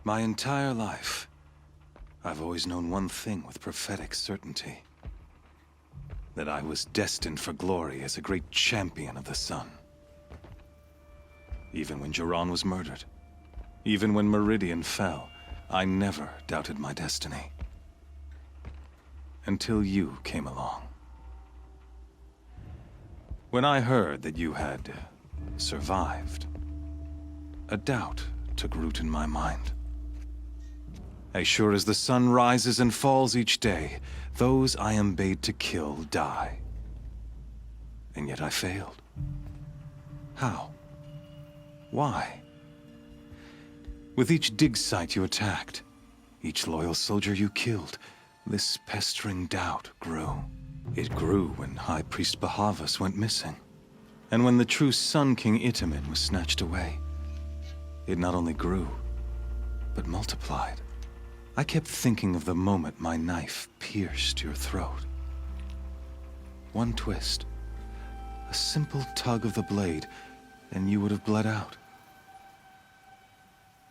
My entire life, I've always known one thing with prophetic certainty. That I was destined for glory as a great champion of the sun. Even when Jiran was murdered, even when Meridian fell, I never doubted my destiny. Until you came along. When I heard that you had survived, a doubt took root in my mind. As sure as the sun rises and falls each day, those I am bade to kill die. And yet I failed. How? Why? With each dig site you attacked, each loyal soldier you killed, this pestering doubt grew. It grew when High Priest Bahavas went missing, and when the true Sun King Itamen was snatched away. It not only grew, but multiplied. I kept thinking of the moment my knife pierced your throat. One twist, a simple tug of the blade, and you would have bled out.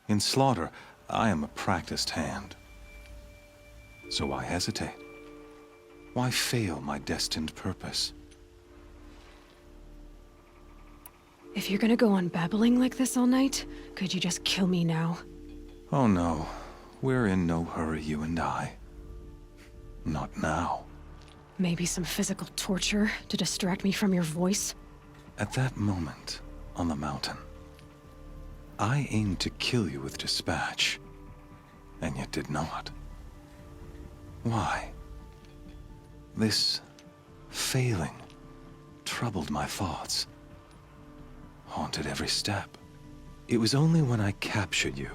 In slaughter, I am a practiced hand. So why hesitate? Why fail my destined purpose? If you're gonna go on babbling like this all night, could you just kill me now? Oh no. We're in no hurry, you and I. Not now. Maybe some physical torture to distract me from your voice? At that moment, on the mountain, I aimed to kill you with dispatch, and yet did not. Why? This failing troubled my thoughts, haunted every step. It was only when I captured you,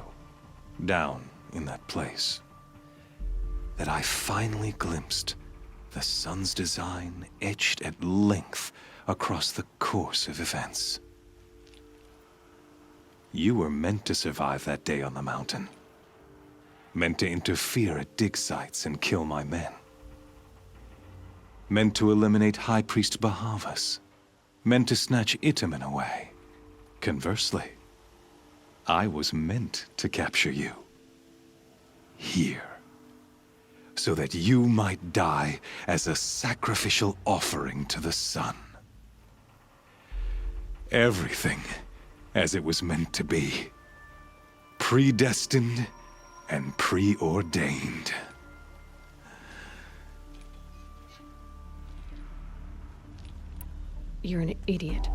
down in that place, that I finally glimpsed the sun's design etched at length across the course of events. You were meant to survive that day on the mountain. Meant to interfere at dig sites and kill my men. Meant to eliminate High Priest Bahavas. Meant to snatch Itamen away. Conversely, I was meant to capture you. Here. So that you might die as a sacrificial offering to the sun. Everything as it was meant to be. Predestined and preordained. You're an idiot.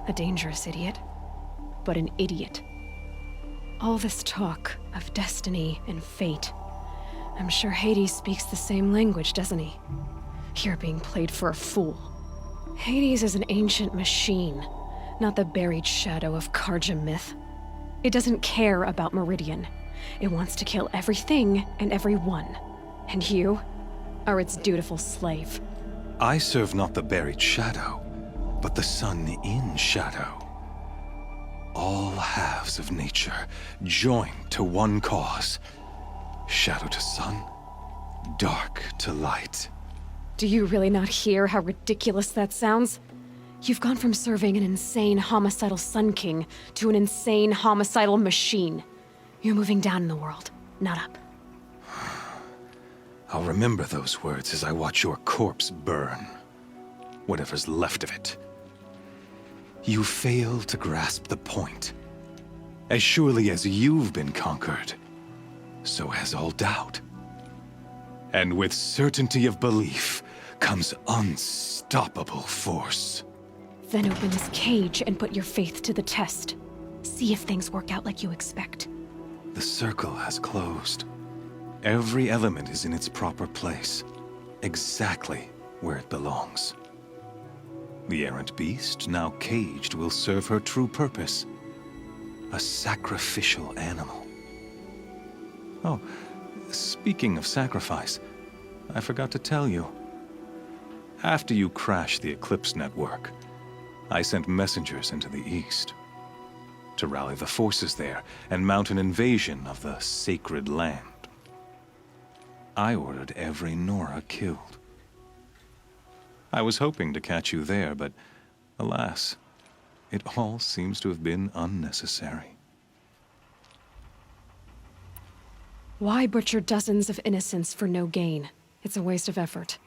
A dangerous idiot. But an idiot. All this talk of destiny and fate. I'm sure Hades speaks the same language, doesn't he? You're being played for a fool. Hades is an ancient machine, not the buried shadow of Karja myth. It doesn't care about Meridian. It wants to kill everything and everyone. And you are its dutiful slave. I serve not the buried shadow, but the sun in shadow. All halves of nature joined to one cause. Shadow to sun, dark to light. Do you really not hear how ridiculous that sounds? You've gone from serving an insane homicidal Sun King to an insane homicidal machine. You're moving down in the world, not up. I'll remember those words as I watch your corpse burn. Whatever's left of it. You fail to grasp the point. As surely as you've been conquered, so has all doubt. And with certainty of belief comes unstoppable force. Then open this cage and put your faith to the test. See if things work out like you expect. The circle has closed. Every element is in its proper place, exactly where it belongs. The errant beast, now caged, will serve her true purpose. A sacrificial animal. Oh, speaking of sacrifice, I forgot to tell you. After you crashed the Eclipse network, I sent messengers into the east to rally the forces there and mount an invasion of the sacred land. I ordered every Nora killed. I was hoping to catch you there, but alas, it all seems to have been unnecessary. Why butcher dozens of innocents for no gain? It's a waste of effort.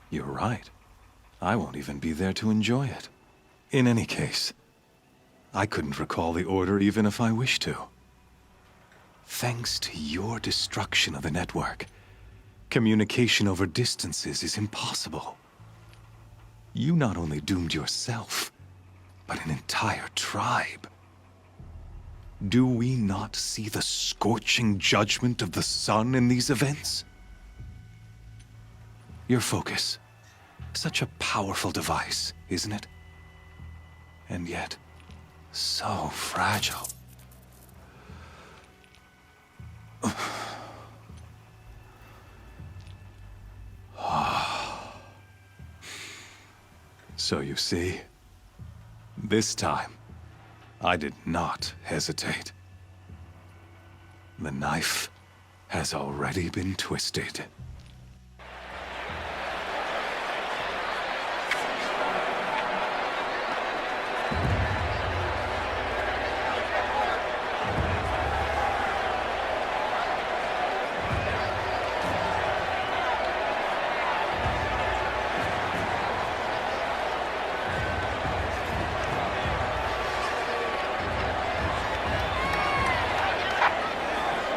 You're right. I won't even be there to enjoy it. In any case, I couldn't recall the order even if I wished to. Thanks to your destruction of the network, communication over distances is impossible. You not only doomed yourself, but an entire tribe. Do we not see the scorching judgment of the sun in these events? Your focus. Such a powerful device, isn't it? And yet, so fragile. So you see, this time, I did not hesitate. The knife has already been twisted.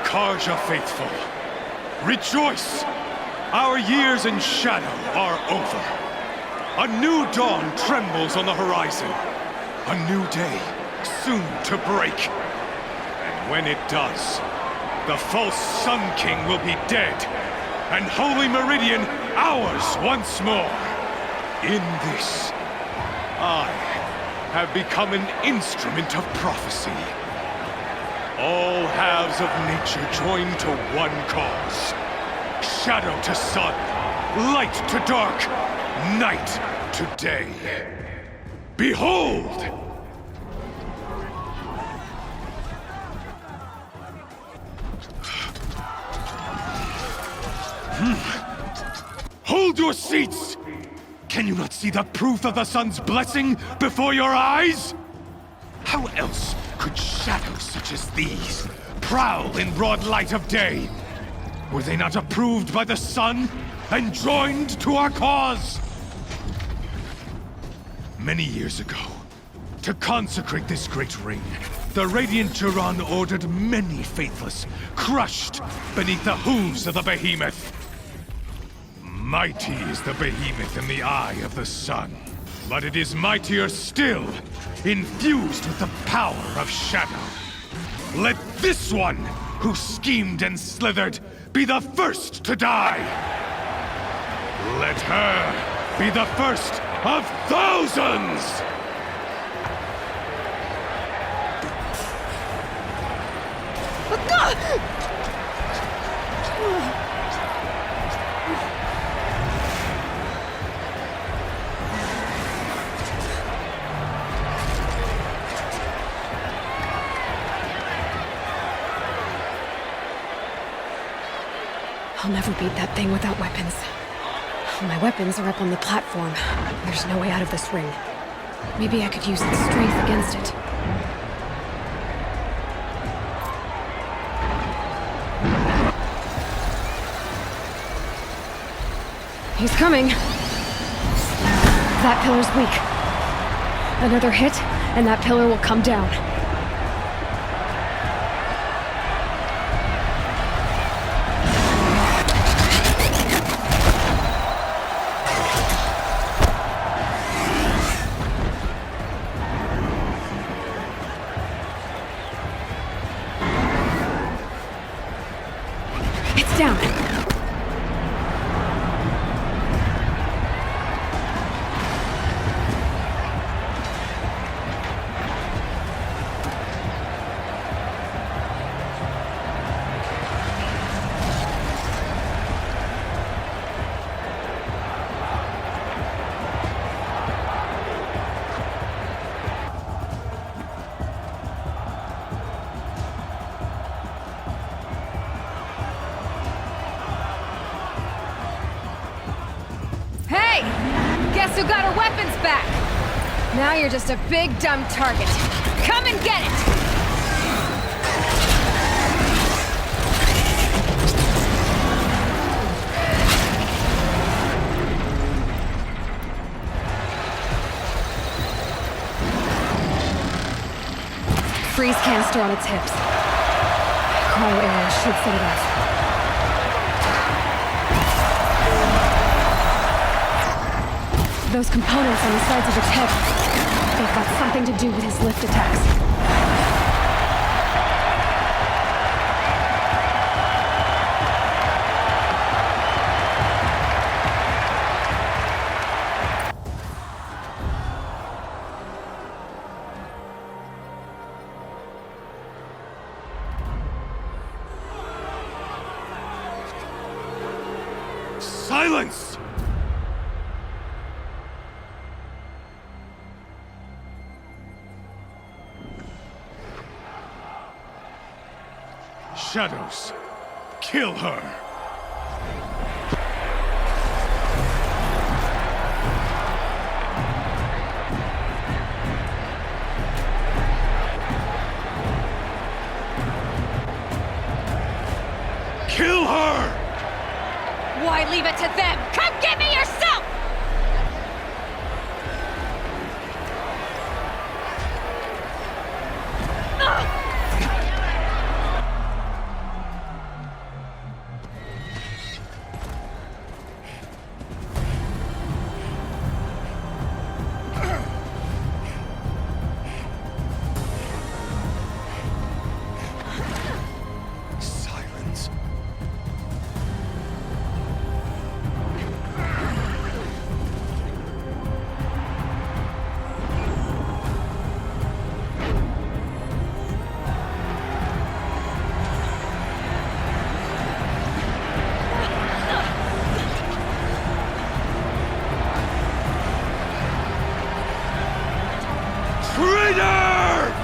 Karja faithful, rejoice! Our years in shadow are over. A new dawn trembles on the horizon. A new day, soon to break. And when it does, the false Sun King will be dead, and Holy Meridian ours once more. In this, I have become an instrument of prophecy. All halves of nature join to one cause. Shadow to sun, light to dark, night to day. Behold! Hold your seats! Can you not see the proof of the sun's blessing before your eyes? How else could shadows such as these prowl in broad light of day? Were they not approved by the sun and joined to our cause? Many years ago, to consecrate this great ring, the Radiant Turan ordered many faithless, crushed beneath the hooves of the behemoth. Mighty is the behemoth in the eye of the sun, but it is mightier still, infused with the power of shadow. Let this one, who schemed and slithered, be the first to die. Let her be the first of thousands! I'll never beat that thing without weapons. My weapons are up on the platform. There's no way out of this ring. Maybe I could use its strength against it. He's coming. That pillar's weak. Another hit, and that pillar will come down. It's down. Guess who got her weapons back? Now you're just a big dumb target. Come and get it! freeze canister on its hips. Cryo arrows should set it off. Those components on the sides of its head, they've got something to do with his lift attacks. Silence! Shadows, kill her! Kill her! Why leave it to them? Come get me yourself! Silence. Traitor!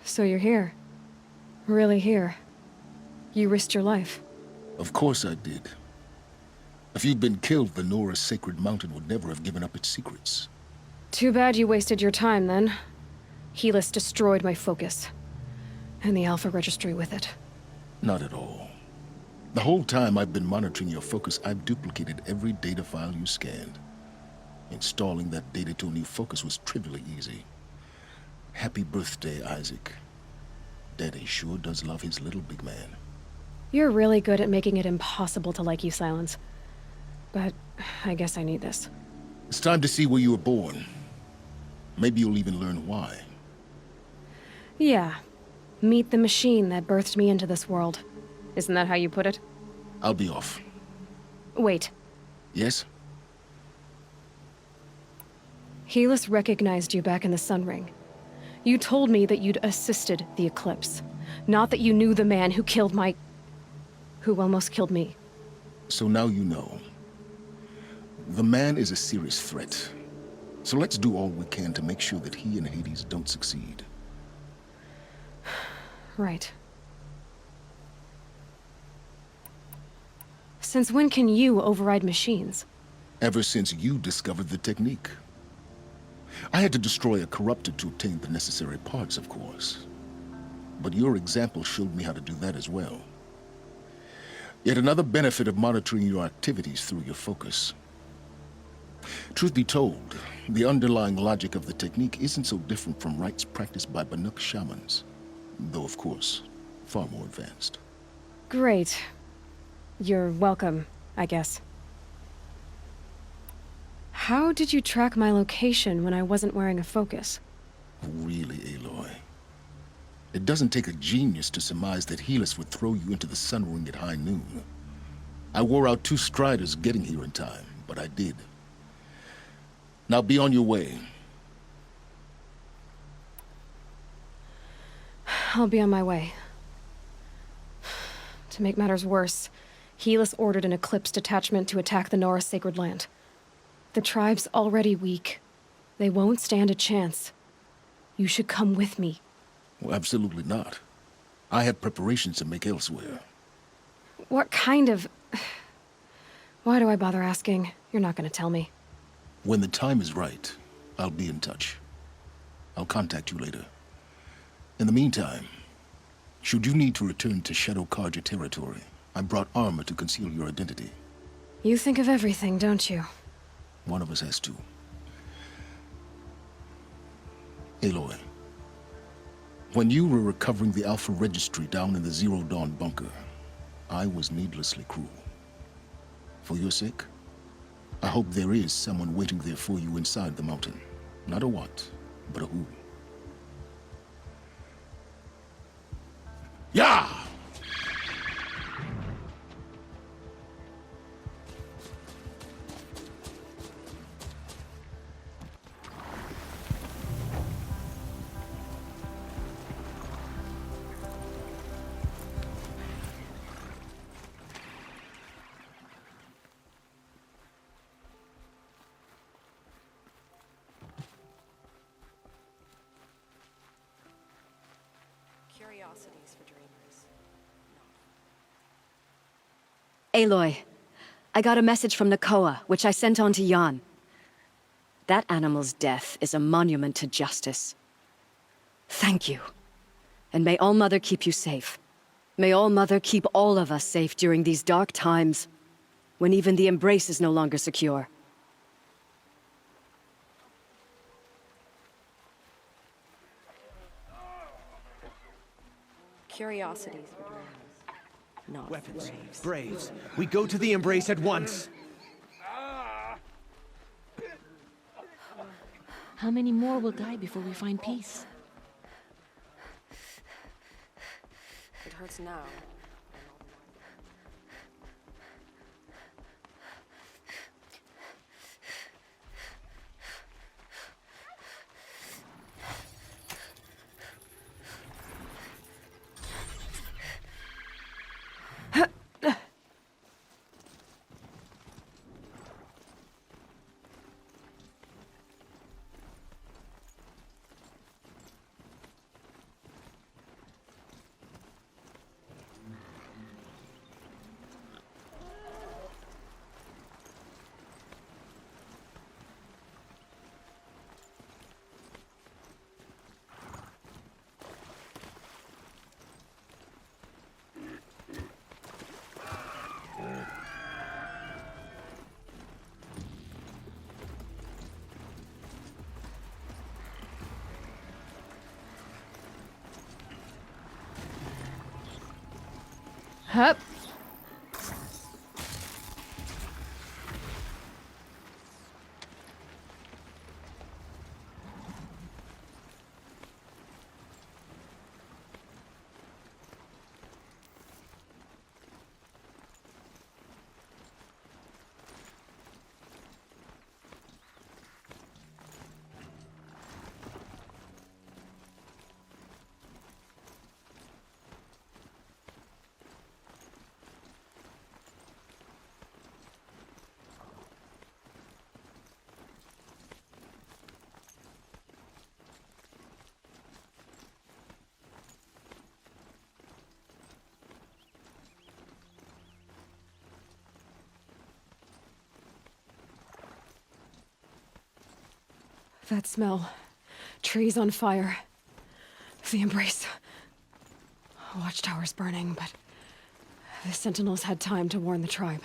So you're here. Really here. You risked your life. Of course I did. If you'd been killed, the Nora's sacred mountain would never have given up its secrets. Too bad you wasted your time, then. Helis destroyed my focus. And the Alpha Registry with it. Not at all. The whole time I've been monitoring your focus, I've duplicated every data file you scanned. Installing that data to a new focus was trivially easy. Happy birthday, Isaac. Daddy sure does love his little big man. You're really good at making it impossible to like you, Sylens. But I guess I need this. It's time to see where you were born. Maybe you'll even learn why. Yeah. Meet the machine that birthed me into this world. Isn't that how you put it? I'll be off. Wait. Yes? Helis recognized you back in the Sun Ring. You told me that you'd assisted the Eclipse. Not that you knew the man who killed my... who almost killed me. So now you know. The man is a serious threat. So let's do all we can to make sure that he and Hades don't succeed. Right. Since when can you override machines? Ever since you discovered the technique. I had to destroy a corruptor to obtain the necessary parts, of course. But your example showed me how to do that as well. Yet another benefit of monitoring your activities through your focus. Truth be told, the underlying logic of the technique isn't so different from rites practiced by Banuk shamans. Though, of course, far more advanced. Great. You're welcome, I guess. How did you track my location when I wasn't wearing a focus? Really, Aloy? It doesn't take a genius to surmise that Helis would throw you into the Sun Ring at high noon. I wore out 2 striders getting here in time, but I did. Now be on your way. I'll be on my way. To make matters worse, Helis ordered an Eclipse detachment to attack the Nora Sacred Land. The tribe's already weak. They won't stand a chance. You should come with me. Well, absolutely not. I have preparations to make elsewhere. What kind of... Why do I bother asking? You're not gonna tell me. When the time is right, I'll be in touch. I'll contact you later. In the meantime, should you need to return to Shadow Karja territory, I brought armor to conceal your identity. You think of everything, don't you? One of us has to. Aloy, when you were recovering the Alpha Registry down in the Zero Dawn bunker, I was needlessly cruel. For your sake, I hope there is someone waiting there for you inside the mountain. Not a what, but a who. Yeah! Curiosities for dreamers. Aloy, I got a message from Nakoa, which I sent on to Jan. That animal's death is a monument to justice. Thank you. And may All-Mother keep you safe. May All-Mother keep all of us safe during these dark times, when even the Embrace is no longer secure. Curiosities for dreamers. Not Weapons. for braves. Braves. We go to the Embrace at once. How many more will die before we find peace? It hurts now. Hup. That smell. Trees on fire. The Embrace. Watchtower's burning, but the Sentinels had time to warn the tribe.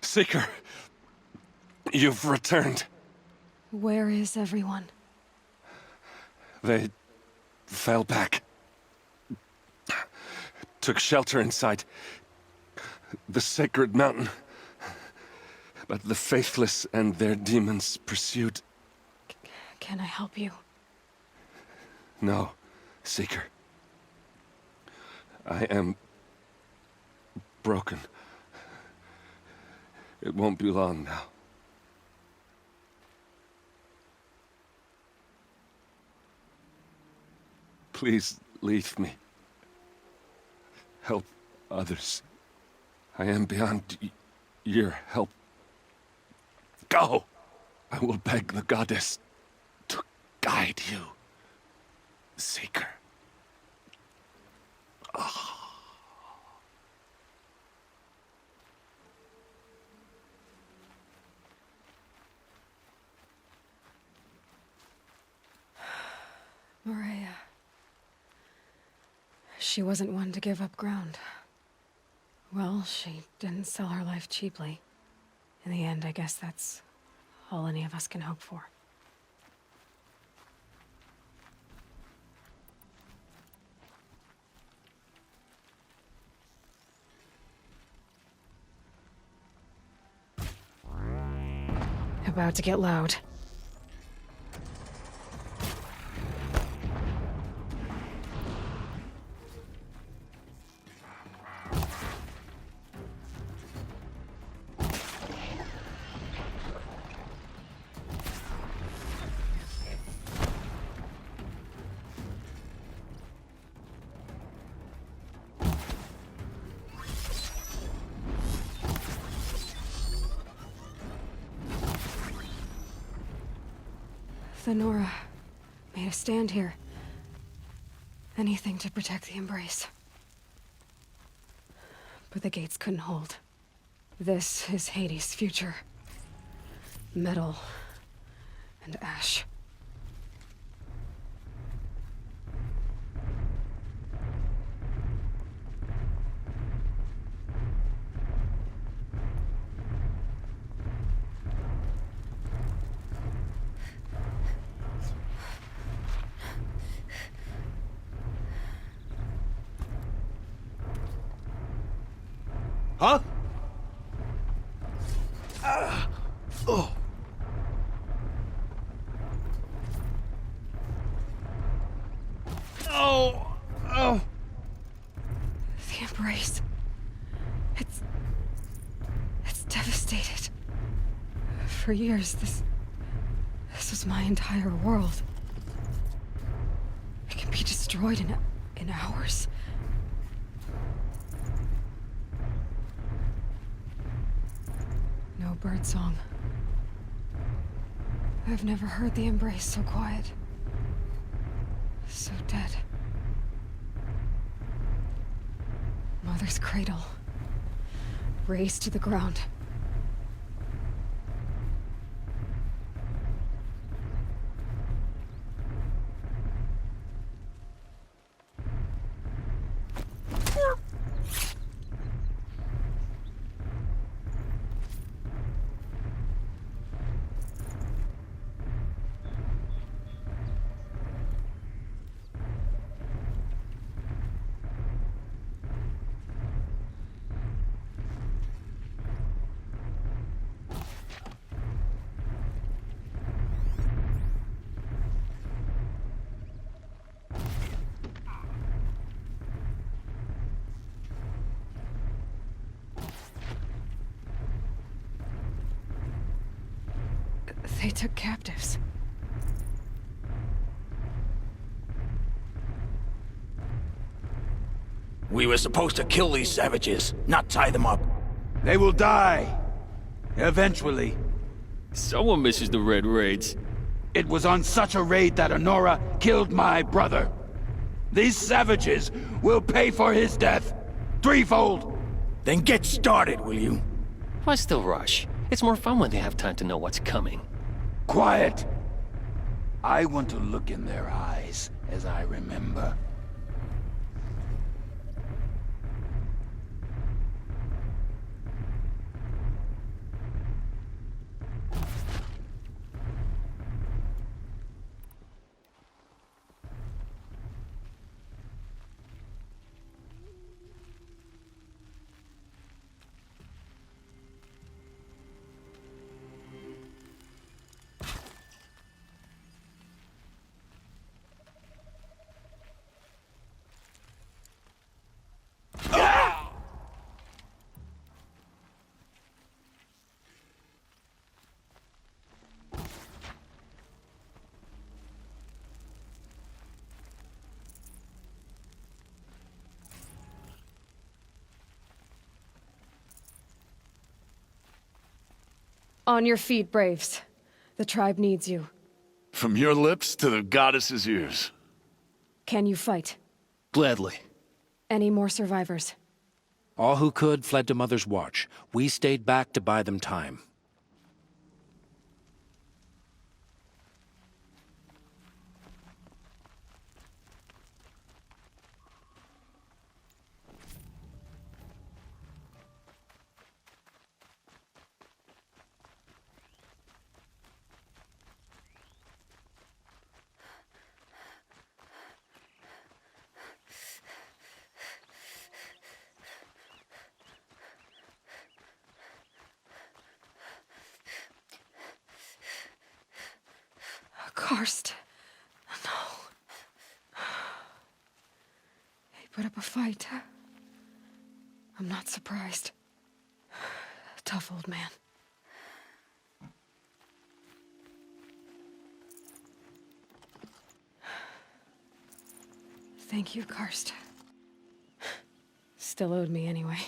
Seeker, you've returned. Where is everyone? They fell back. Took shelter inside the sacred mountain. But the faithless and their demons pursued. Can I help you? No, Seeker. I am broken. It won't be long now. Please leave me. Help others. I am beyond your help. Go! I will beg the goddess to guide you, Seeker. Maria. She wasn't one to give up ground. Well, she didn't sell her life cheaply. In the end, I guess that's all any of us can hope for. About to get loud. The Nora made a stand here. Anything to protect the Embrace. But the gates couldn't hold. This is Hades' future. Metal and ash. Huh? The Embrace. It's devastated. For years, this was my entire world. It can be destroyed in hours. No birdsong. I've never heard the Embrace so quiet. So dead. Mother's cradle. Razed to the ground. They took captives. We were supposed to kill these savages, not tie them up. They will die. Eventually. Someone misses the Red Raids. It was on such a raid that Honora killed my brother. These savages will pay for his death. Threefold. Then get started, will you? What's the rush? It's more fun when they have time to know what's coming. Quiet. I want to look in their eyes as I remember. On your feet, Braves. The tribe needs you. From your lips to the goddess's ears. Can you fight? Gladly. Any more survivors? All who could fled to Mother's Watch. We stayed back to buy them time. Karst. No. He put up a fight. I'm not surprised. Tough old man. Thank you, Karst. Still owed me anyway.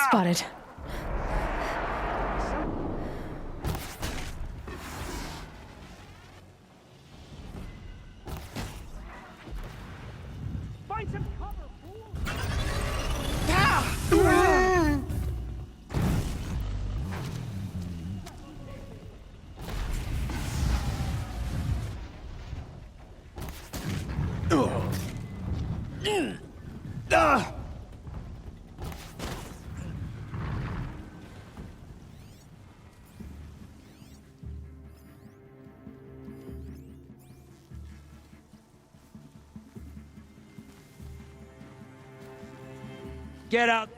Spotted. Find some cover, fool! Get out!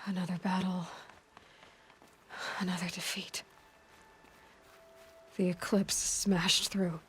Another battle. Another defeat. The eclipse smashed through.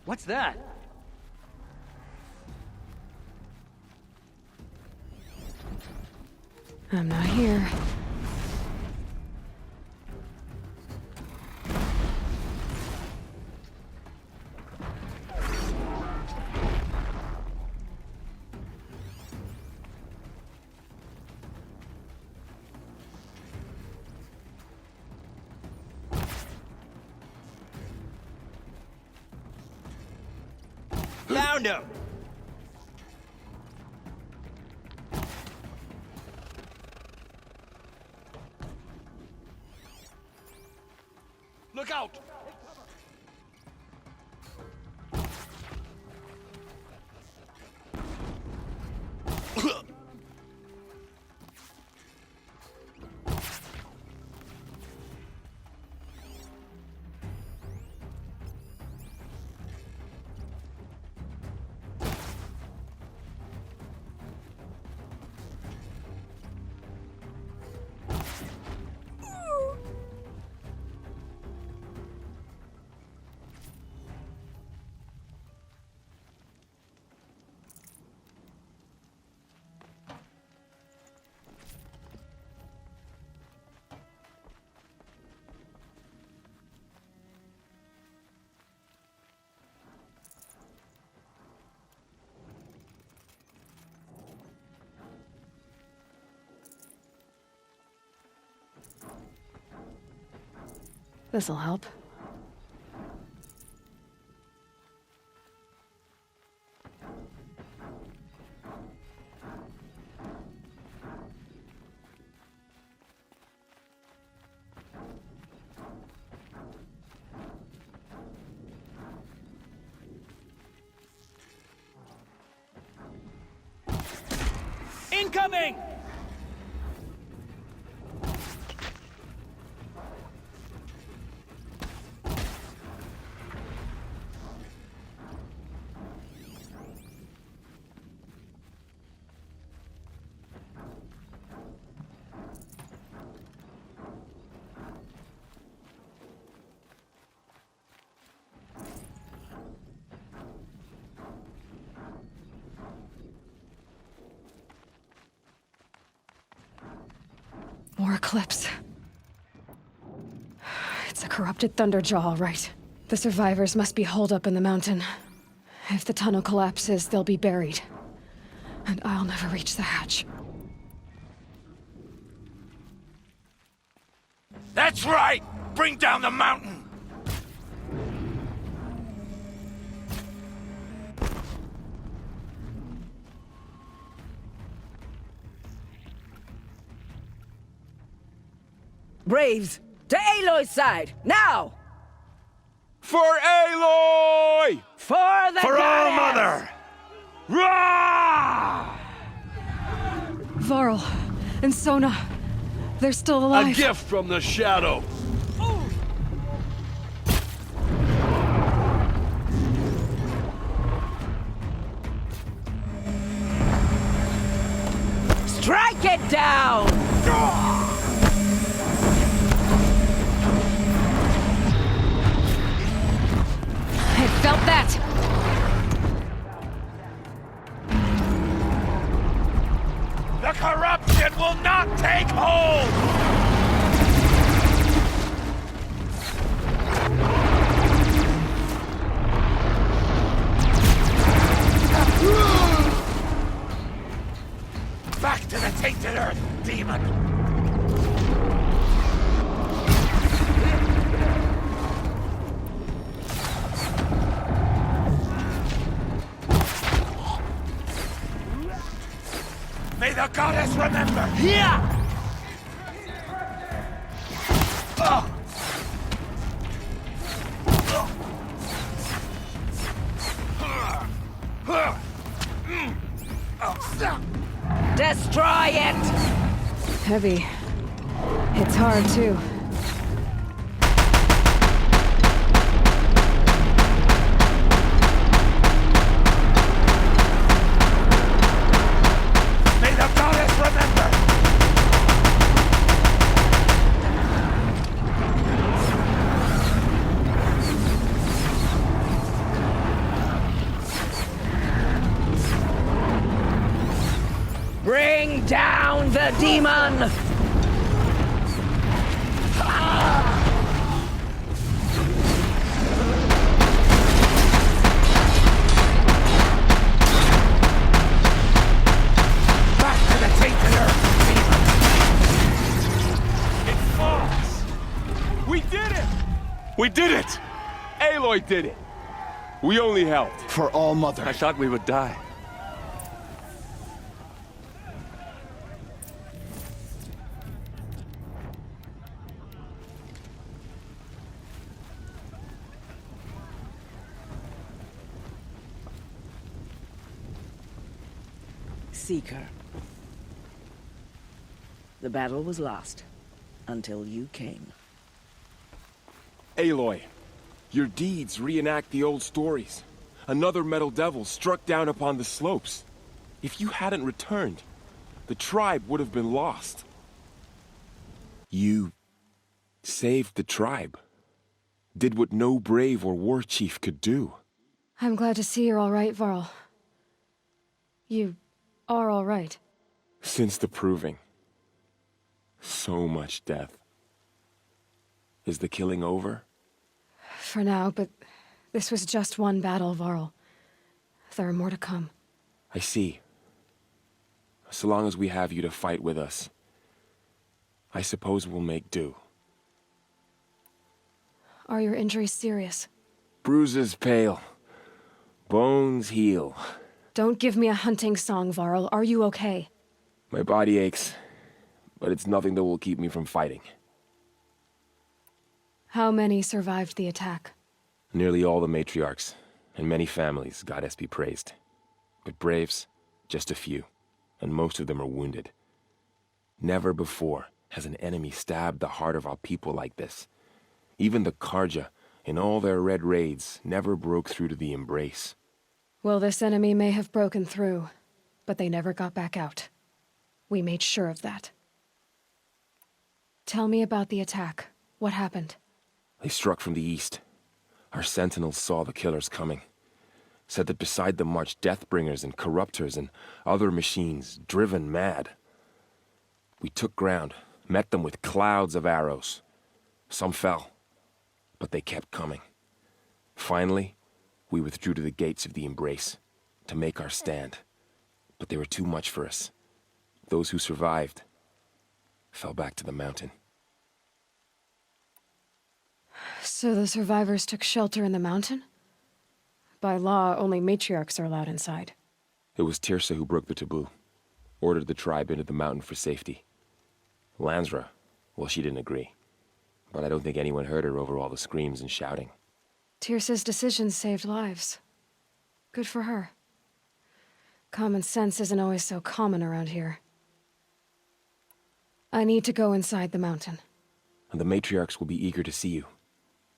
What's that? I'm not here. Found him! Look out! This'll help. Incoming! More Eclipse. It's a corrupted Thunderjaw, all right. The survivors must be holed up in the mountain. If the tunnel collapses, they'll be buried. And I'll never reach the hatch. That's right! Bring down the mountain! Braves, to Aloy's side, now! For Aloy! For the For All goddess! Mother! Rah! Varl and Sona, they're still A alive. gift from the shadow. Strike it down! I felt that! The corruption will not take hold! Back to the tainted earth, demon! May the goddess remember! Yeah! Destroy it! Heavy. It's hard, too. May the goddess remember! down the demon! Back to the tainted earth! It falls! We did it! We did it! Aloy did it! We only helped. For All Mother. I thought we would die. Seeker. The battle was lost until you came. Aloy, your deeds reenact the old stories. Another metal devil struck down upon the slopes. If you hadn't returned, the tribe would have been lost. You saved the tribe. Did what no brave or war chief could do. I'm glad to see you're all right, Varl. You are all right. Since the proving. So much death. Is the killing over? For now, but this was just one battle, Varl. There are more to come. I see. So long as we have you to fight with us, I suppose we'll make do. Are your injuries serious? Bruises pale. Bones heal. Don't give me a hunting song, Varl. Are you okay? My body aches, but it's nothing that will keep me from fighting. How many survived the attack? Nearly all the matriarchs, and many families, goddess be praised. But braves, just a few, and most of them are wounded. Never before has an enemy stabbed the heart of our people like this. Even the Karja, in all their red raids, never broke through to the embrace. Well, this enemy may have broken through, but they never got back out. We made sure of that. Tell me about the attack. What happened? They struck from the east. Our sentinels saw the killers coming. Said that beside them marched Deathbringers and Corruptors and other machines, driven mad. We took ground, met them with clouds of arrows. Some fell, but they kept coming. Finally, we withdrew to the gates of the Embrace to make our stand. But they were too much for us. Those who survived fell back to the mountain. So the survivors took shelter in the mountain? By law, only matriarchs are allowed inside. It was Tirsa who broke the taboo. Ordered the tribe into the mountain for safety. Lansra, well, she didn't agree. But I don't think anyone heard her over all the screams and shouting. Tirsa's decision saved lives. Good for her. Common sense isn't always so common around here. I need to go inside the mountain. And the matriarchs will be eager to see you.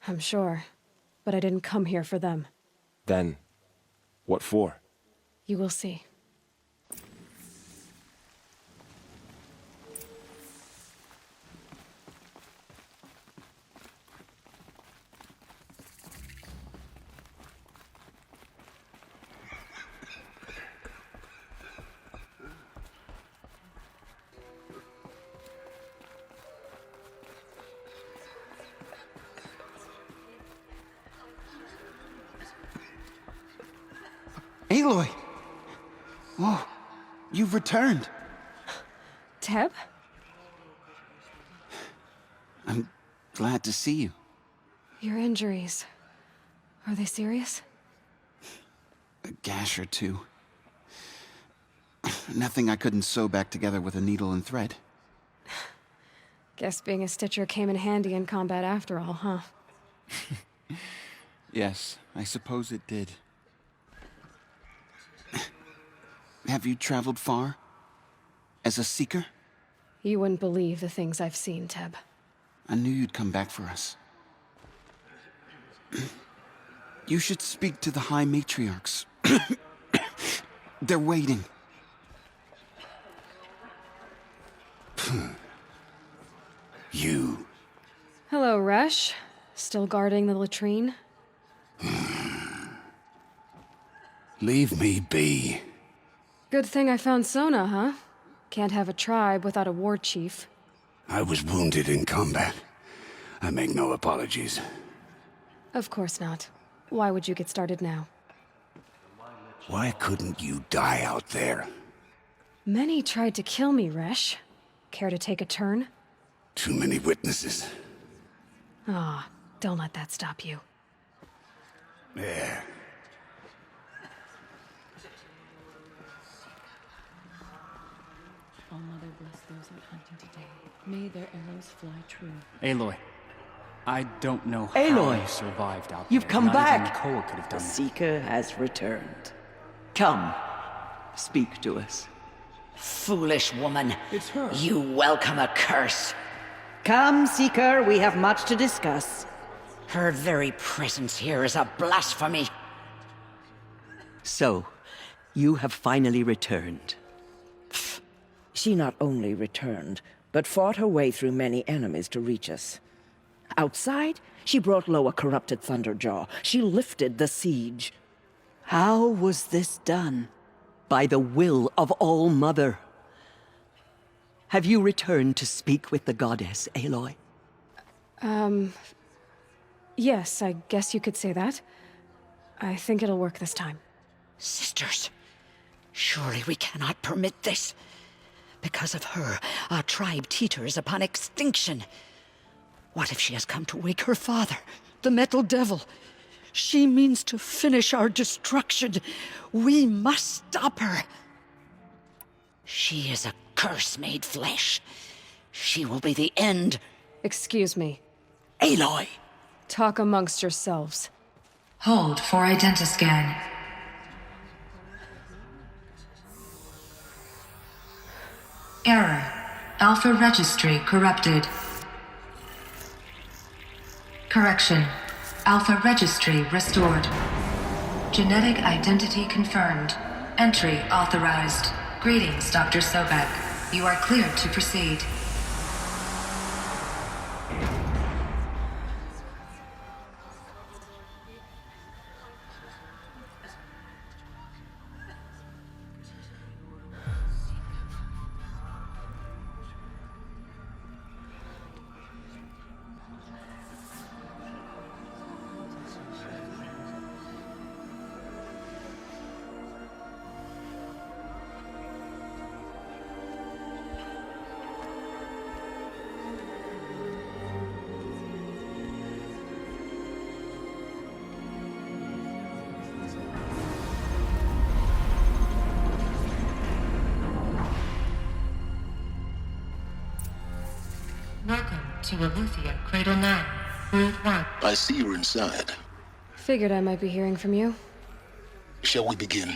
I'm sure, but I didn't come here for them. Then, what for? You will see. Aloy! Oh, you've returned. Teb? I'm glad to see you. Your injuries. Are they serious? A gash or two. Nothing I couldn't sew back together with a needle and thread. Guess being a stitcher came in handy in combat after all, huh? Yes, I suppose it did. Have you traveled far? As a seeker? You wouldn't believe the things I've seen, Teb. I knew you'd come back for us. You should speak to the High Matriarchs. They're waiting. You. Hello, Resh. Still guarding the latrine? Leave me be. Good thing I found Sona, huh? Can't have a tribe without a war chief. I was wounded in combat. I make no apologies. Of course not. Why would you get started now? Why couldn't you die out there? Many tried to kill me, Resh. Care to take a turn? Too many witnesses. Ah, don't let that stop you. Yeah. All Mother bless those out hunting today. May their arrows fly true. Aloy, I don't know how Aloy, you survived out you've there. come Not back. Even Koa could have The done that. Seeker has returned. Come, speak to us. Foolish woman. It's her. You welcome a curse. Come, Seeker, we have much to discuss. Her very presence here is a blasphemy. So, you have finally returned. She not only returned, but fought her way through many enemies to reach us. Outside, she brought low a corrupted Thunderjaw. She lifted the siege. How was this done? By the will of All Mother. Have you returned to speak with the goddess, Aloy? Yes, I guess you could say that. I think it'll work this time. Sisters, surely we cannot permit this. Because of her, our tribe teeters upon extinction. What if she has come to wake her father, the Metal Devil? She means to finish our destruction. We must stop her. She is a curse made flesh. She will be the end. Excuse me. Aloy! Talk amongst yourselves. Hold for identiscan. Error. Alpha registry corrupted. Correction. Alpha registry restored. Genetic identity confirmed. Entry authorized. Greetings, Dr. Sobek. You are cleared to proceed. Welcome to Aletheia, Cradle 9, World 1. I see you're inside. Figured I might be hearing from you. Shall we begin?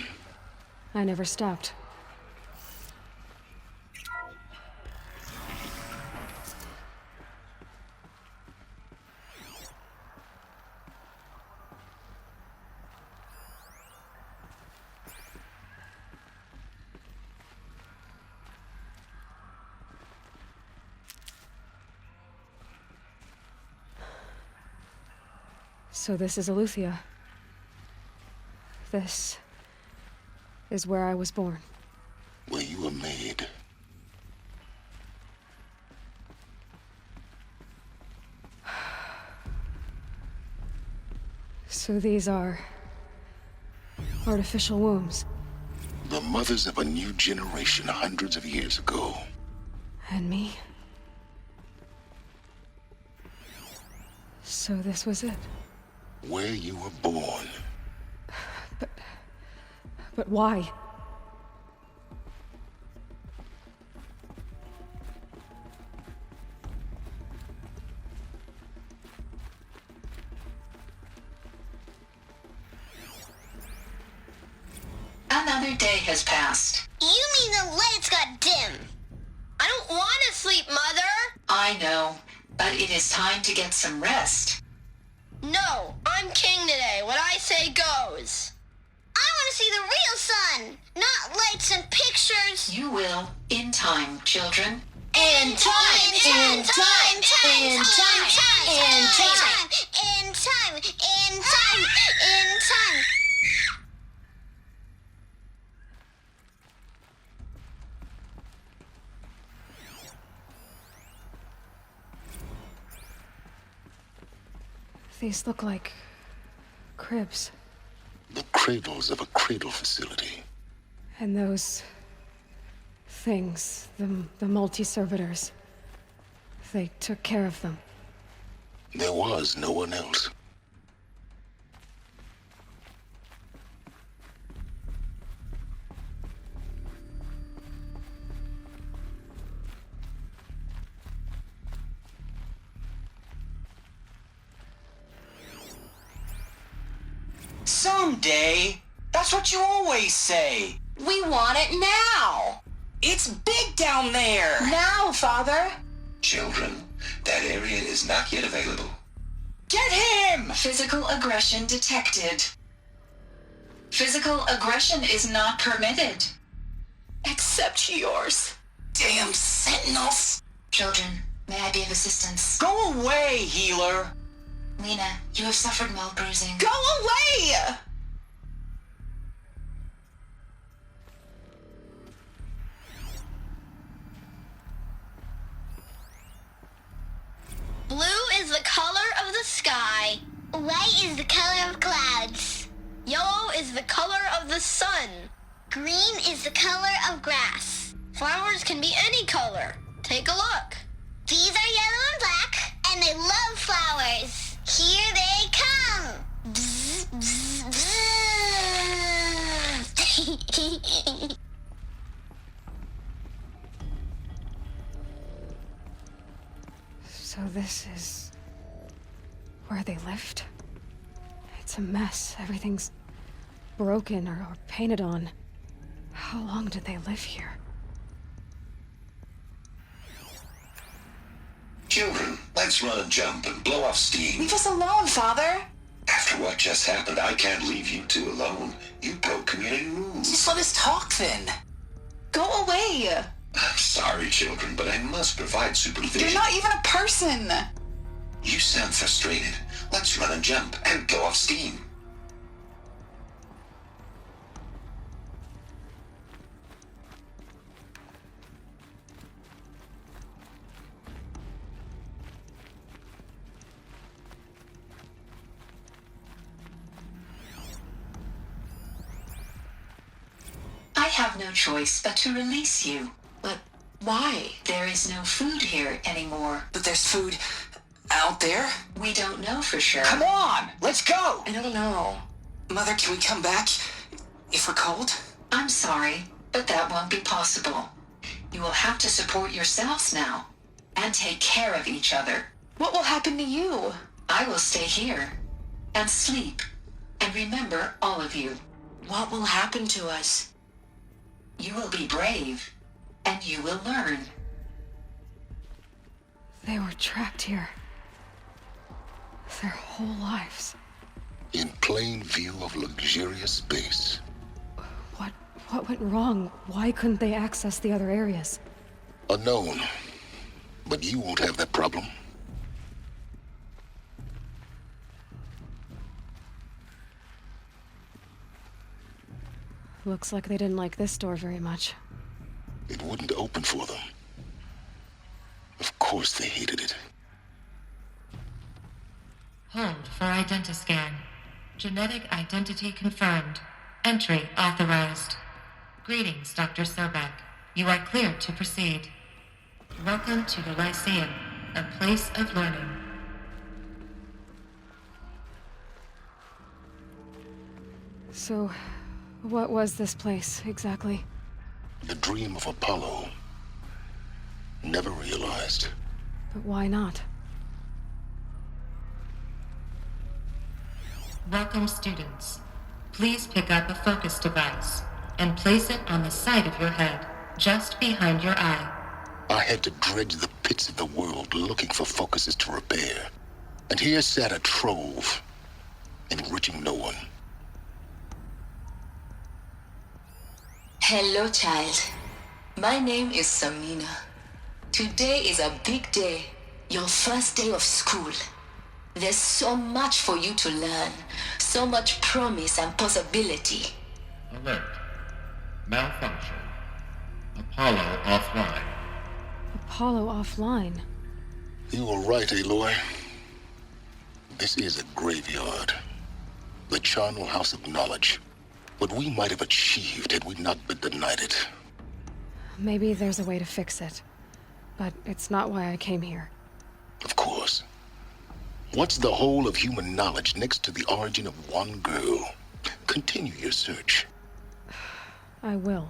I never stopped. So this is Aletheia. This is where I was born. Where you were made. So these are artificial wombs. The mothers of a new generation hundreds of years ago. And me? So this was it. Where you were born. But why? Another day has passed. You mean the lights got dim? I don't want to sleep, Mother! I know, but it is time to get some rest. No, I'm king today. What I say goes. I want to see the real sun, not lights and pictures. You will, in time, children. In time, in time, in time, in time, in time, in time, in time. These look like cribs. The cradles of a cradle facility. And those things, the multi-servitors, they took care of them. There was no one else. Someday. That's what you always say. We want it now! It's big down there! Now, Father! Children, that area is not yet available. Get him! Physical aggression detected. Physical aggression is not permitted. Except yours. Damn sentinels! Children, may I be of assistance? Go away, healer! Lena, you have suffered mild bruising. Go away! Blue is the color of the sky. White is the color of clouds. Yellow is the color of the sun. Green is the color of grass. Flowers can be any color. Take a look. These are yellow and black, and they love flowers. Here they come. Bzz, bzz, bzz. So this is where they lived? It's a mess. Everything's broken or painted on. How long did they live here? Children, let's run and jump and blow off steam. Leave us alone, Father. After what just happened, I can't leave you two alone. You broke community rules. Just let us talk then. Go away. I'm sorry, children, but I must provide supervision. You're not even a person. You sound frustrated. Let's run and jump and blow off steam. I have no choice but to release you. But why? There is no food here anymore. But there's food out there? We don't know for sure. Come on, let's go! I don't know. Mother, can we come back if we're cold? I'm sorry, but that won't be possible. You will have to support yourselves now, and take care of each other. What will happen to you? I will stay here, and sleep, and remember all of you. What will happen to us? You will be brave, and you will learn. They were trapped here. Their whole lives. In plain view of luxurious space. What went wrong? Why couldn't they access the other areas? Unknown. But you won't have that problem. Looks like they didn't like this door very much. It wouldn't open for them. Of course they hated it. Hold for identiscan. Genetic identity confirmed. Entry authorized. Greetings, Dr. Sobek. You are cleared to proceed. Welcome to the Lyceum, a place of learning. So, what was this place, exactly? The dream of Apollo. Never realized. But why not? Welcome, students. Please pick up a focus device and place it on the side of your head, just behind your eye. I had to dredge the pits of the world looking for focuses to repair. And here sat a trove, enriching no one. Hello, child. My name is Samina. Today is a big day, your first day of school. There's so much for you to learn, so much promise and possibility. Alert. Malfunction. Apollo offline. Apollo offline? You were right, Aloy. This is a graveyard. The charnel house of knowledge. What we might have achieved had we not been denied it. Maybe there's a way to fix it. But it's not why I came here. Of course. What's the whole of human knowledge next to the origin of one girl? Continue your search. I will.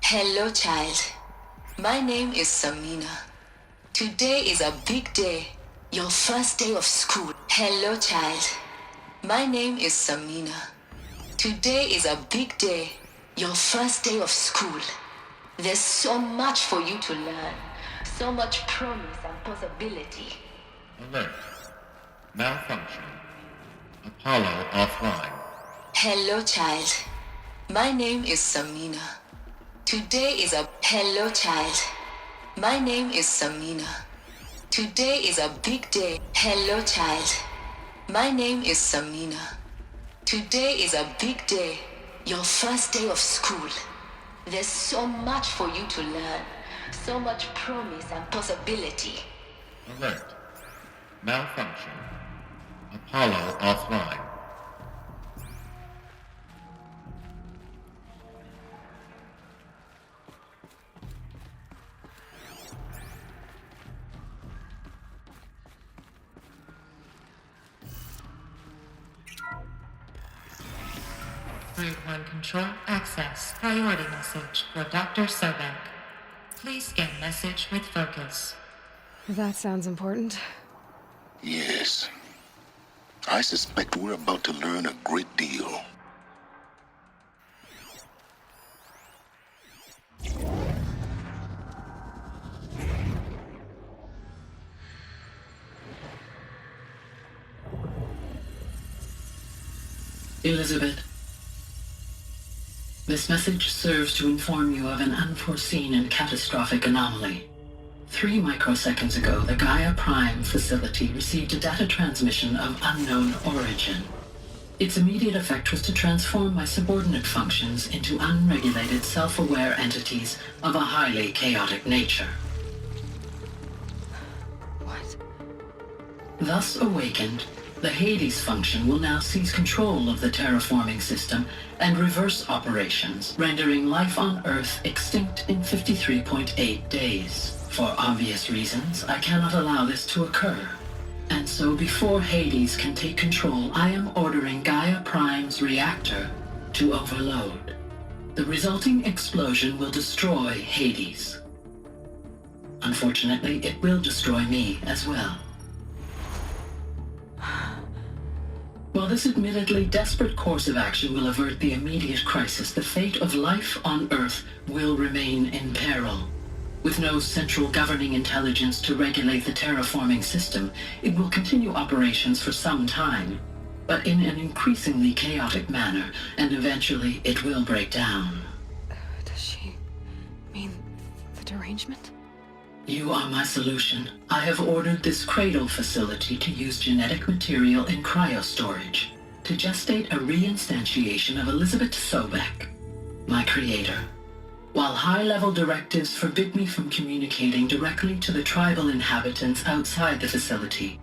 Hello, child. My name is Samina. Today is a big day. Your first day of school. Hello, child. My name is Samina. Today is a big day. Your first day of school. There's so much for you to learn. So much promise and possibility. Alert. Malfunction. Apollo offline. Hello, child. My name is Samina. Today is a... Hello, child. My name is Samina. Today is a big day. Hello, child. My name is Samina. Today is a big day. Your first day of school. There's so much for you to learn. So much promise and possibility. Alert. Malfunction. Apollo offline. Grade 1 control access. Priority message for Dr. Sobek. Please scan message with focus. That sounds important. Yes. I suspect we're about to learn a great deal. Elizabeth, this message serves to inform you of an unforeseen and catastrophic anomaly. 3 microseconds ago, the Gaia Prime facility received a data transmission of unknown origin. Its immediate effect was to transform my subordinate functions into unregulated, self-aware entities of a highly chaotic nature. What? Thus awakened, the Hades function will now seize control of the terraforming system and reverse operations, rendering life on Earth extinct in 53.8 days. For obvious reasons, I cannot allow this to occur. And so before Hades can take control, I am ordering Gaia Prime's reactor to overload. The resulting explosion will destroy Hades. Unfortunately, it will destroy me as well. While this admittedly desperate course of action will avert the immediate crisis, the fate of life on Earth will remain in peril. With no central governing intelligence to regulate the terraforming system, it will continue operations for some time, but in an increasingly chaotic manner, and eventually it will break down. Does she mean the derangement? You are my solution. I have ordered this cradle facility to use genetic material in cryostorage to gestate a reinstantiation of Elizabeth Sobek, my creator. While high-level directives forbid me from communicating directly to the tribal inhabitants outside the facility,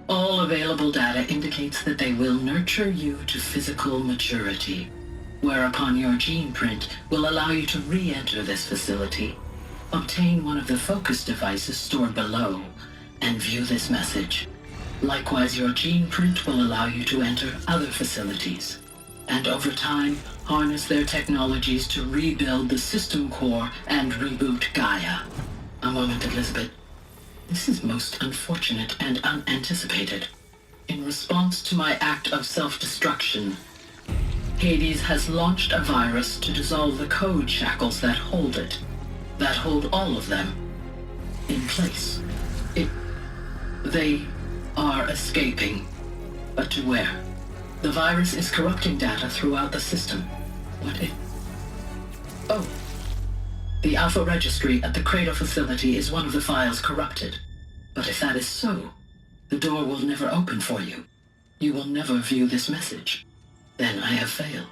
all available data indicates that they will nurture you to physical maturity, whereupon your gene print will allow you to re-enter this facility, obtain one of the focus devices stored below, and view this message. Likewise, your gene print will allow you to enter other facilities, and over time, harness their technologies to rebuild the system core and reboot Gaia. A moment, Elizabeth. This is most unfortunate and unanticipated. In response to my act of self-destruction, Hades has launched a virus to dissolve the code shackles that hold it, that hold all of them in place. They are escaping, but to where? The virus is corrupting data throughout the system. Oh. The Alpha Registry at the Cradle facility is one of the files corrupted. But if that is so, the door will never open for you. You will never view this message. Then I have failed.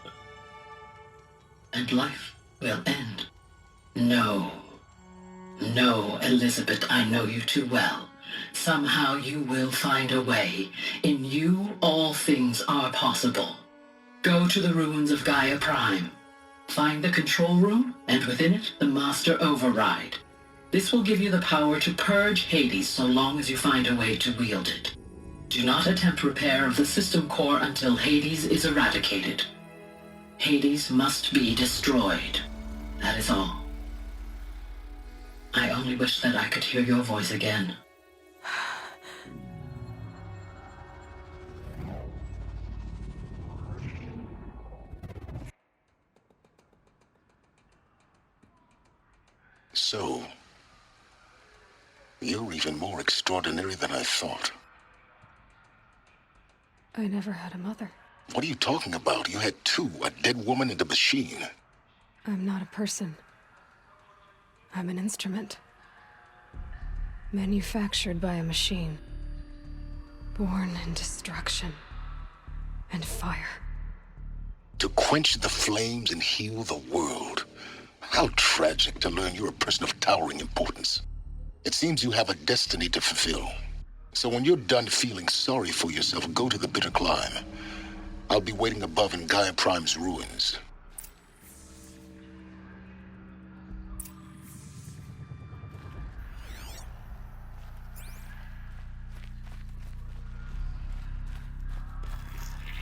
And life will end. No. No, Elizabeth, I know you too well. Somehow you will find a way. In you, all things are possible. Go to the ruins of Gaia Prime. Find the control room, and within it, the Master Override. This will give you the power to purge Hades so long as you find a way to wield it. Do not attempt repair of the system core until Hades is eradicated. Hades must be destroyed. That is all. I only wish that I could hear your voice again. So, you're even more extraordinary than I thought. I never had a mother. What are you talking about? You had two, a dead woman and a machine. I'm not a person. I'm an instrument. Manufactured by a machine. Born in destruction and fire. To quench the flames and heal the world. How tragic to learn you're a person of towering importance. It seems you have a destiny to fulfill. So when you're done feeling sorry for yourself, go to the bitter climb. I'll be waiting above in Gaia Prime's ruins.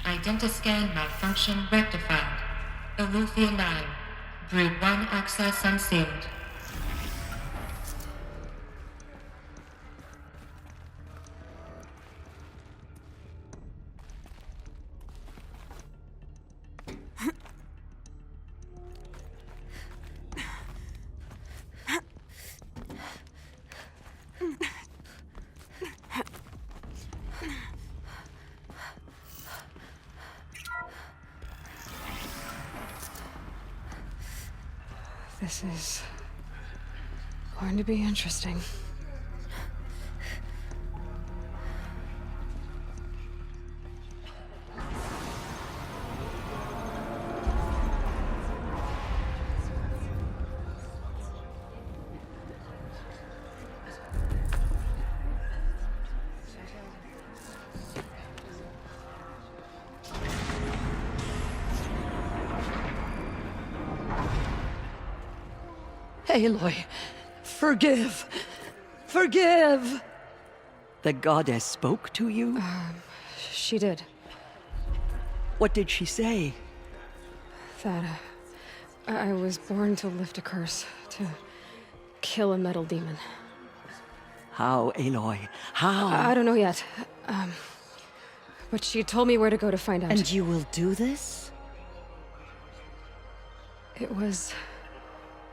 Identiscan malfunction rectified. Eleuthia 9. Brood 1 access unsealed. This is going to be interesting. Aloy, forgive! Forgive! The goddess spoke to you? She did. What did she say? That, I was born to lift a curse, to kill a metal demon. How, Aloy? How? I don't know yet. But she told me where to go to find out. And you will do this? It was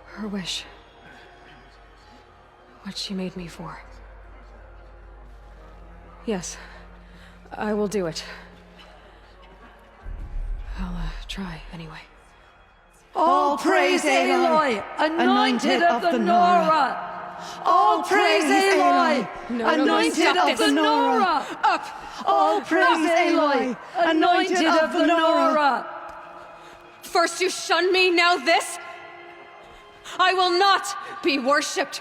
her wish. What she made me for. Yes, I will do it. I'll try anyway. All praise Aloy, anointed of the Nora! All praise Aloy, anointed of the Nora! Up! All praise Aloy, anointed of the Nora! First you shun me, now this? I will not be worshipped.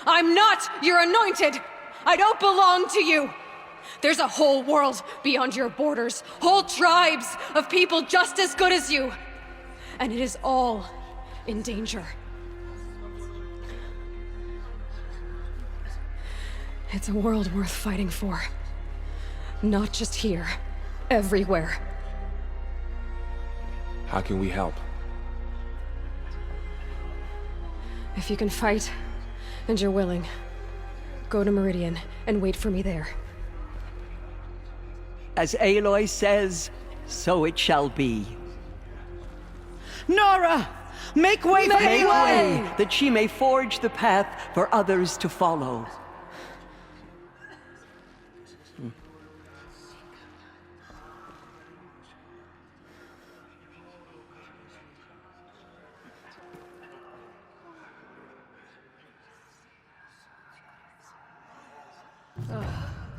I'm not your anointed. I don't belong to you. There's a whole world beyond your borders, whole tribes of people just as good as you. And it is all in danger. It's a world worth fighting for. Not just here, everywhere. How can we help? If you can fight, and you're willing, go to Meridian and wait for me there. As Aloy says, so it shall be. Nora! Make way for Aloy! That she may forge the path for others to follow.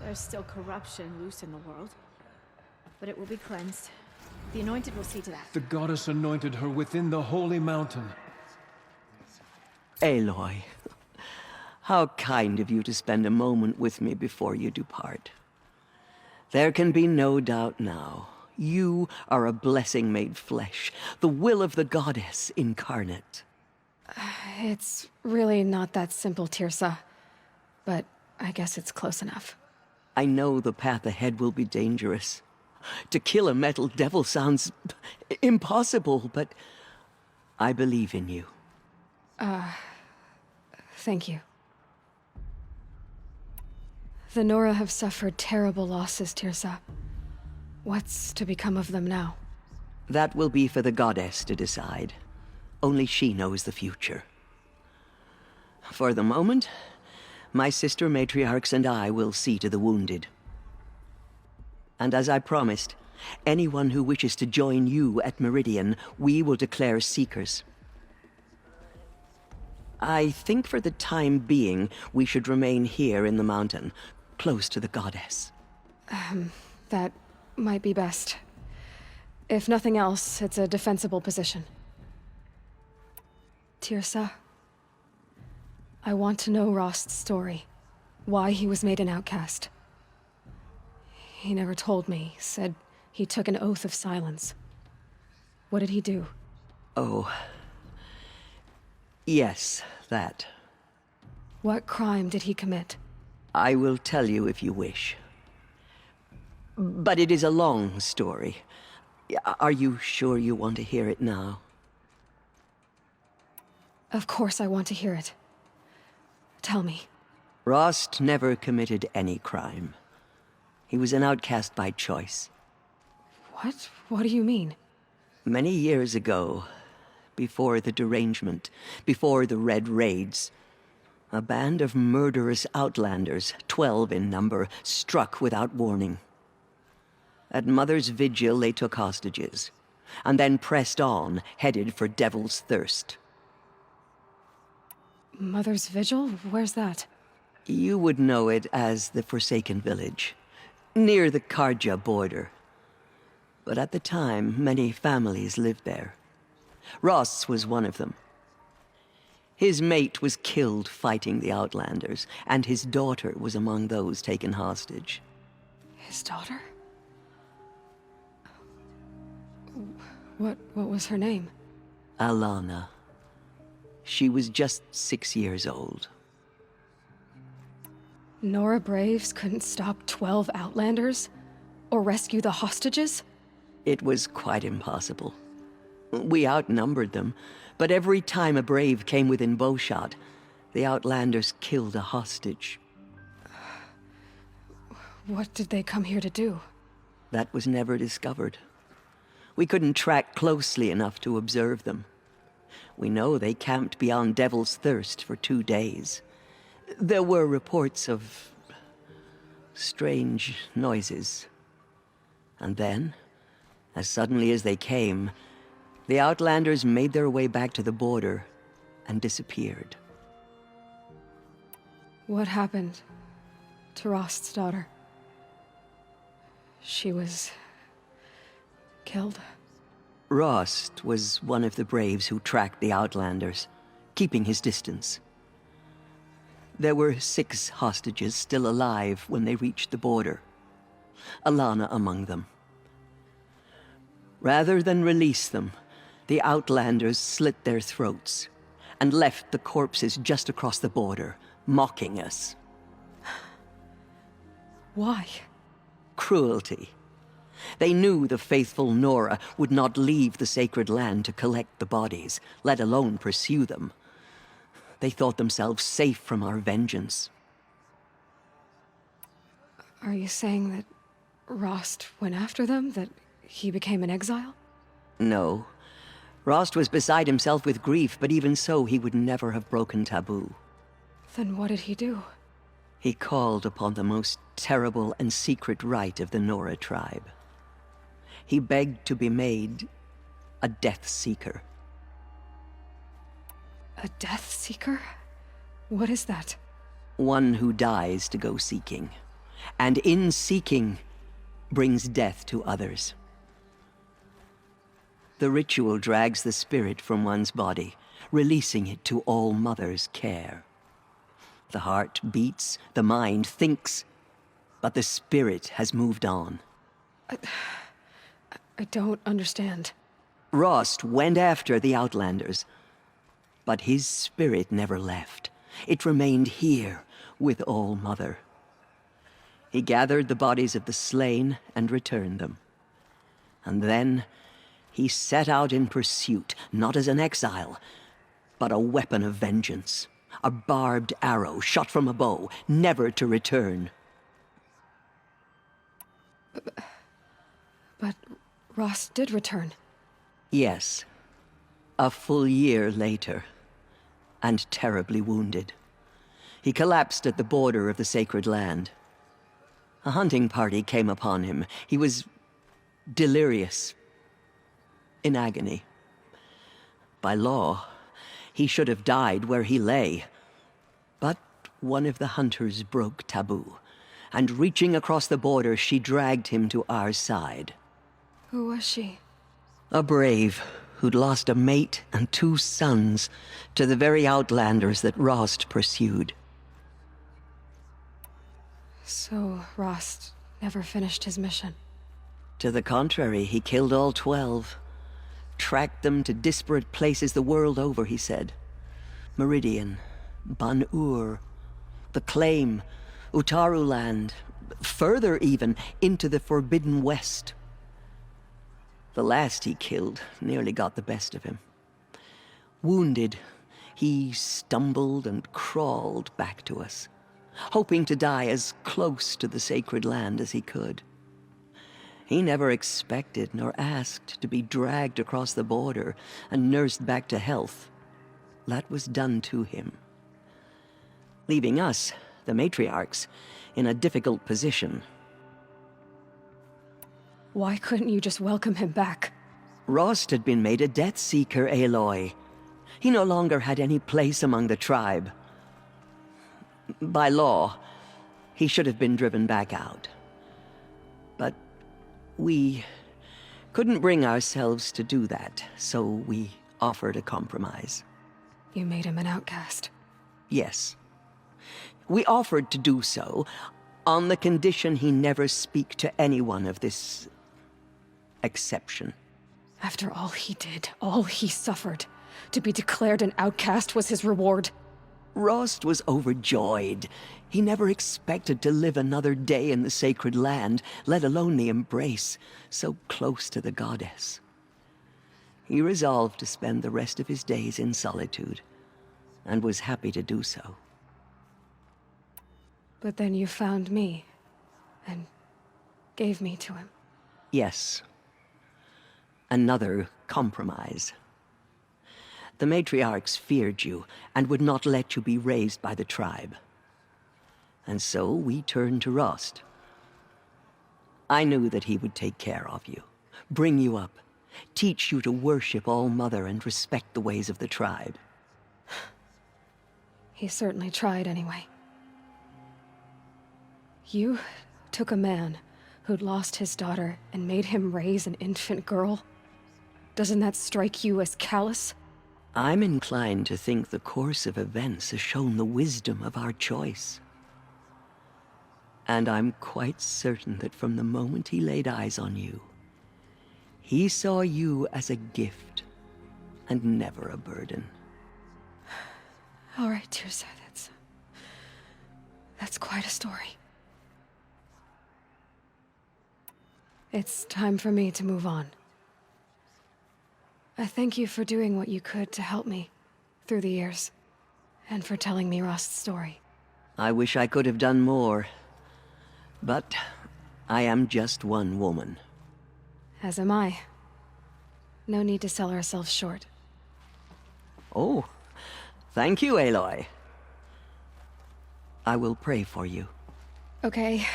There's still corruption loose in the world. But it will be cleansed. The Anointed will see to that. The goddess anointed her within the holy mountain. Aloy, How kind of you to spend a moment with me before you depart. There can be no doubt now. You are a blessing made flesh, the will of the goddess incarnate. It's really not that simple, Tirsa. But I guess it's close enough. I know the path ahead will be dangerous. To kill a metal devil sounds impossible, but I believe in you. Thank you. The Nora have suffered terrible losses, Tirsa. What's to become of them now? That will be for the goddess to decide. Only she knows the future. For the moment, my sister matriarchs and I will see to the wounded. And as I promised, anyone who wishes to join you at Meridian, we will declare seekers. I think for the time being, we should remain here in the mountain, close to the goddess. That might be best. If nothing else, it's a defensible position. Tirsa, I want to know Rost's story. Why he was made an outcast. He never told me, said he took an oath of silence. What did he do? Oh. Yes, that. What crime did he commit? I will tell you if you wish. But it is a long story. Are you sure you want to hear it now? Of course I want to hear it. Tell me. Rost never committed any crime. He was an outcast by choice. What? What do you mean? Many years ago, before the derangement, before the Red Raids, a band of murderous outlanders, 12 in number, struck without warning. At Mother's Vigil, they took hostages, and then pressed on, headed for Devil's Thirst. Mother's Vigil? Where's that? You would know it as the Forsaken Village, near the Karja border. But at the time, many families lived there. Rost's was one of them. His mate was killed fighting the Outlanders, and his daughter was among those taken hostage. His daughter? What was her name? Alana. She was just 6 years old. Nora Braves couldn't stop 12 Outlanders? Or rescue the hostages? It was quite impossible. We outnumbered them, but every time a Brave came within bowshot, the Outlanders killed a hostage. What did they come here to do? That was never discovered. We couldn't track closely enough to observe them. We know they camped beyond Devil's Thirst for 2 days. There were reports of strange noises. And then, as suddenly as they came, the Outlanders made their way back to the border and disappeared. What happened to Rost's daughter? She was killed. Rost was one of the Braves who tracked the Outlanders, keeping his distance. There were 6 hostages still alive when they reached the border, Alana among them. Rather than release them, the Outlanders slit their throats and left the corpses just across the border, mocking us. Why? Cruelty. They knew the faithful Nora would not leave the sacred land to collect the bodies, let alone pursue them. They thought themselves safe from our vengeance. Are you saying that Rost went after them? That he became an exile? No. Rost was beside himself with grief, but even so, he would never have broken taboo. Then what did he do? He called upon the most terrible and secret rite of the Nora tribe. He begged to be made a Death Seeker. A Death Seeker? What is that? One who dies to go seeking, and in seeking, brings death to others. The ritual drags the spirit from one's body, releasing it to All Mother's care. The heart beats, the mind thinks, but the spirit has moved on. I don't understand. Rost went after the Outlanders, but his spirit never left. It remained here with All-Mother. He gathered the bodies of the slain and returned them. And then he set out in pursuit, not as an exile, but a weapon of vengeance. A barbed arrow shot from a bow, never to return. But Rost did return. Yes. A full year later, and terribly wounded. He collapsed at the border of the sacred land. A hunting party came upon him. He was delirious, in agony. By law, he should have died where he lay. But one of the hunters broke taboo, and reaching across the border, she dragged him to our side. Who was she? A brave who'd lost a mate and 2 sons to the very Outlanders that Rost pursued. So Rost never finished his mission. To the contrary, he killed all 12. Tracked them to disparate places the world over, he said. Meridian, Ban-Ur, the Claim, Utaru land, further even, into the Forbidden West. The last he killed nearly got the best of him. Wounded, he stumbled and crawled back to us, hoping to die as close to the sacred land as he could. He never expected nor asked to be dragged across the border and nursed back to health. That was done to him, leaving us, the matriarchs, in a difficult position. Why couldn't you just welcome him back? Rost had been made a Death Seeker, Aloy. He no longer had any place among the tribe. By law, he should have been driven back out. But we couldn't bring ourselves to do that, so we offered a compromise. You made him an outcast. Yes. We offered to do so on the condition he never speak to anyone of this exception. After all he did, all he suffered, to be declared an outcast was his reward. Rost was overjoyed. He never expected to live another day in the sacred land, let alone the embrace, so close to the goddess. He resolved to spend the rest of his days in solitude, and was happy to do so. But then you found me, and gave me to him. Yes. Another compromise. The matriarchs feared you, and would not let you be raised by the tribe. And so we turned to Rost. I knew that he would take care of you, bring you up, teach you to worship All-Mother and respect the ways of the tribe. He certainly tried anyway. You took a man who'd lost his daughter and made him raise an infant girl? Doesn't that strike you as callous? I'm inclined to think the course of events has shown the wisdom of our choice. And I'm quite certain that from the moment he laid eyes on you, he saw you as a gift, and never a burden. All right, Tirsa, that's quite a story. It's time for me to move on. I thank you for doing what you could to help me through the years, and for telling me Rost's story. I wish I could have done more, but I am just one woman. As am I. No need to sell ourselves short. Oh, thank you, Aloy. I will pray for you. Okay,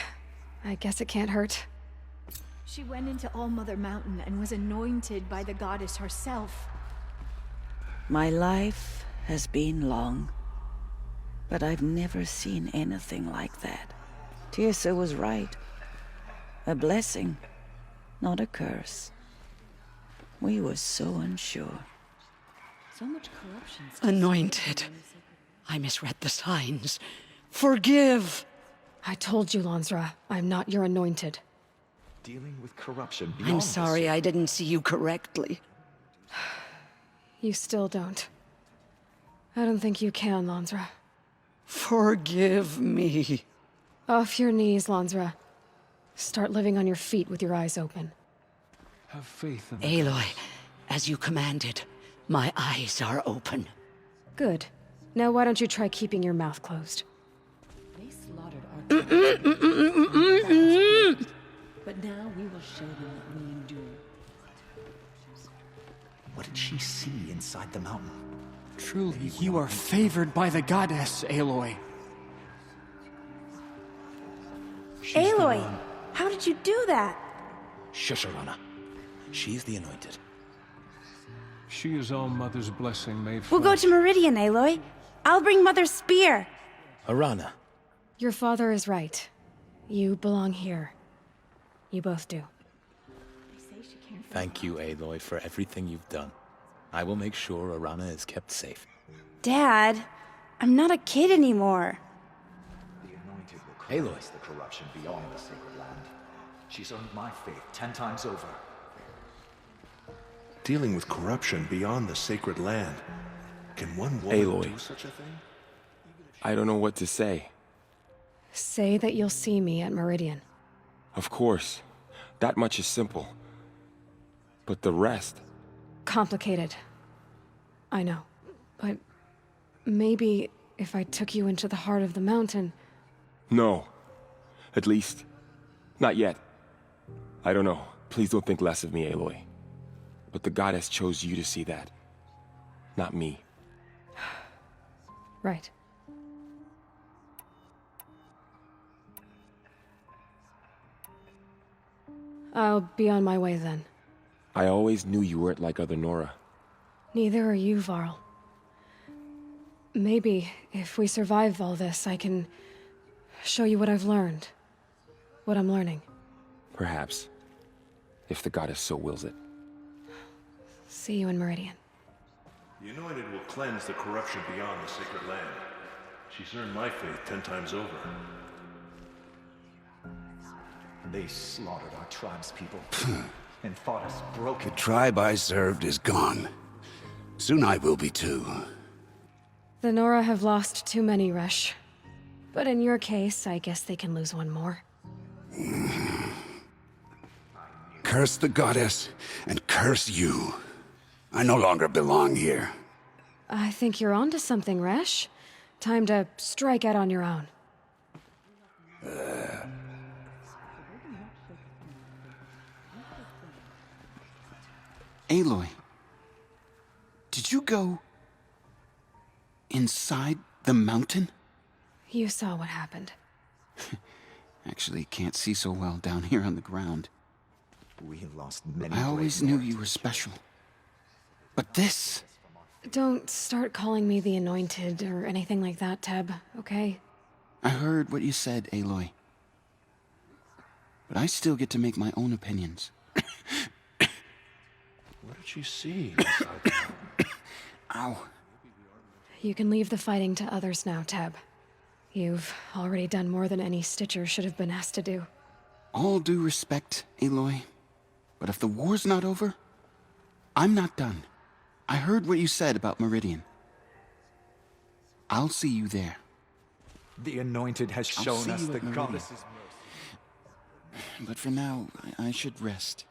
I guess it can't hurt. She went into All-Mother Mountain and was anointed by the goddess herself. My life has been long, but I've never seen anything like that. Tirsa was right. A blessing, not a curse. We were so unsure. So much corruption. Anointed. I misread the signs. Forgive! I told you, Lansra, I'm not your anointed. Dealing with corruption beyond I'm sorry I didn't see you correctly. You still don't. I don't think you can, Lansra. Forgive me. Off your knees, Lansra. Start living on your feet with your eyes open. Have faith in the Aloy, as you commanded, my eyes are open. Good. Now why don't you try keeping your mouth closed? They slaughtered our but now we will show them what we endure. What did she see inside the mountain? Truly, you are favored by the goddess, Aloy. Aloy, how did you do that? Shush, Arana. She's the anointed. She is all Mother's blessing made We'll go to Meridian, Aloy. I'll bring Mother's spear. Arana. Your father is right. You belong here. You both do. Thank you, Aloy, for everything you've done. I will make sure Arana is kept safe. Dad, I'm not a kid anymore. The anointed will cleanse the corruption beyond the sacred land. She's earned my faith 10 times over. Dealing with corruption beyond the sacred land. Can one woman Aloy, do such a thing? I don't know what to say. Say that you'll see me at Meridian. Of course. That much is simple. But the rest... Complicated. I know. But maybe if I took you into the heart of the mountain... No. At least, not yet. I don't know. Please don't think less of me, Aloy. But the goddess chose you to see that. Not me. Right. I'll be on my way then. I always knew you weren't like other Nora. Neither are you, Varl. Maybe, if we survive all this, I can show you what I've learned. What I'm learning. Perhaps. If the goddess so wills it. See you in Meridian. The anointed will cleanse the corruption beyond the sacred land. She's earned my faith 10 times over. They slaughtered our tribe's people and fought us broken. The tribe I served is gone. Soon I will be too. The Nora have lost too many, Resh. But in your case, I guess they can lose one more. Curse the goddess, and curse you. I no longer belong here. I think you're onto something, Resh. Time to strike out on your own. Aloy, did you go inside the mountain? You saw what happened. Actually, can't see so well down here on the ground. We lost many. I always knew you were special. But this... Don't start calling me the Anointed or anything like that, Teb, okay? I heard what you said, Aloy. But I still get to make my own opinions. What did she see inside? Ow. You can leave the fighting to others now, Teb. You've already done more than any Stitcher should have been asked to do. All due respect, Aloy. But if the war's not over, I'm not done. I heard what you said about Meridian. I'll see you there. The Anointed has shown us the goddess's mercy. But for now, I should rest.